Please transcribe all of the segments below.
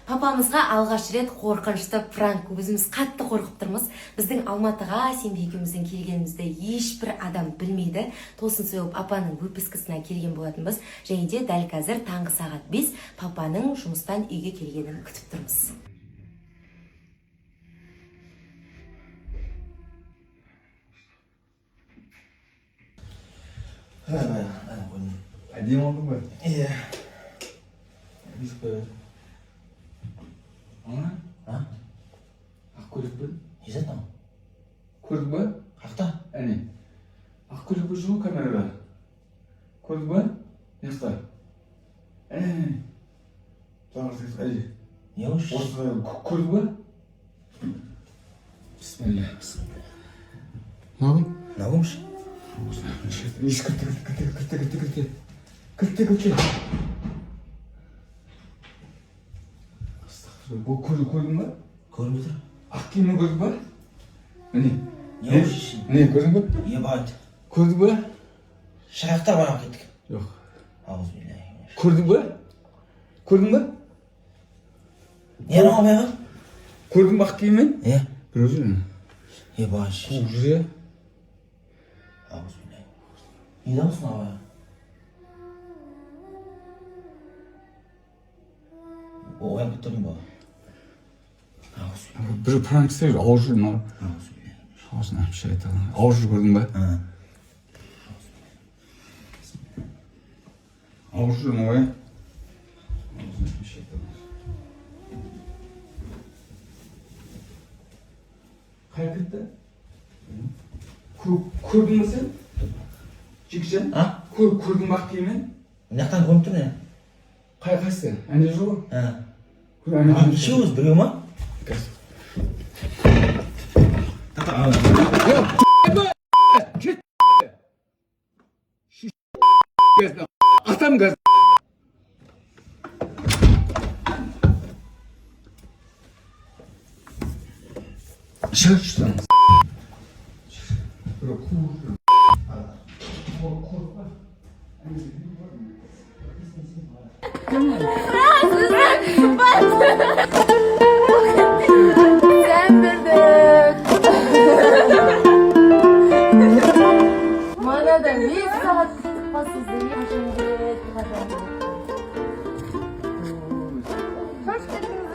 Папамызға алғаш рет қорқынышты пранк. Өзіміз қатты қорқып тұрмыз. Біздің Алматыға сенбі екеуміздің келгенімізді ешбір адам білмейді. Тосын Союп апаның выпискасына келген болатынбыз. Және де дәл қазір таңғы сағат 5 папаның жұмыстан үйге келгенін күтіп тұрмыз. Әдем алдың ба? Иә. Бесіп қойып. Ана? Ақ көйлек бі? Не заттан? Көрдің ба? Қақта? Әне. Ақ көйлек бі жоқ камерада. Көрдің ба? Яқта. Әне. Жаңағы сіз әже. Не өш? Көрдің ба? Бисмилля. Нағым? Нағымш? Еш кірті. Көрдің ба? Көріп отыр. Ақ киімін көрдің ба? Міне. Не өш ішін? Міне көрдің ба? Ебать. Көрдің ба? Шайықтар бана кеттік. Жоқ. Ауызбилlah. Көрдің ба? Көрдің ба? Не рамай ба? Көрдің ба ақ киімін? Е. Бір өзі мені. Ебать. Қуып жүр е. Ауызбилlah. Не дамысың абай? Оян күттердің ба? Ауызбилlah. Бір пранк істейді, ауыр жүр мына. Ауызбилlah. Аузын әпші айтады. Ауыр жүр көрдің ба? Ауыр жүр мына. Аузын әпші айтады. Қай кітті? Көрдің ба сен? Жекжан? Көрдің ба ақ киімін? Мынаяқтан көрініп тұр не? Қайсы? Әне жоқ? Нешеуіміз біреу ма? Атам газ. Шығып жүрсің. Sen bildik. Bana da bir saat pasızlığı yaşandı. Kaç dediniz?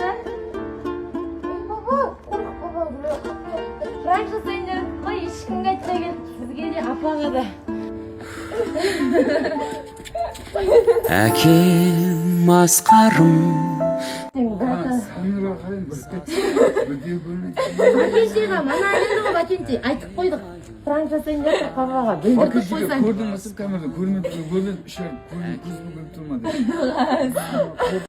Baba, baba buraya. Frank жасайын қой ешкімге айтпаған. Сізге де апаға да. Әкем асқарым. Әкешеға, мана әлемді ғой бәкенте, айтып қойдық. Пранк жасайын деп папаға білдіріп қойсаң. Көрдің бе сіз камерада? Көрмеді, көрмеді, көрмеді, көрмеді, көрмеді, көрмеді, көрмеді, көрмеді,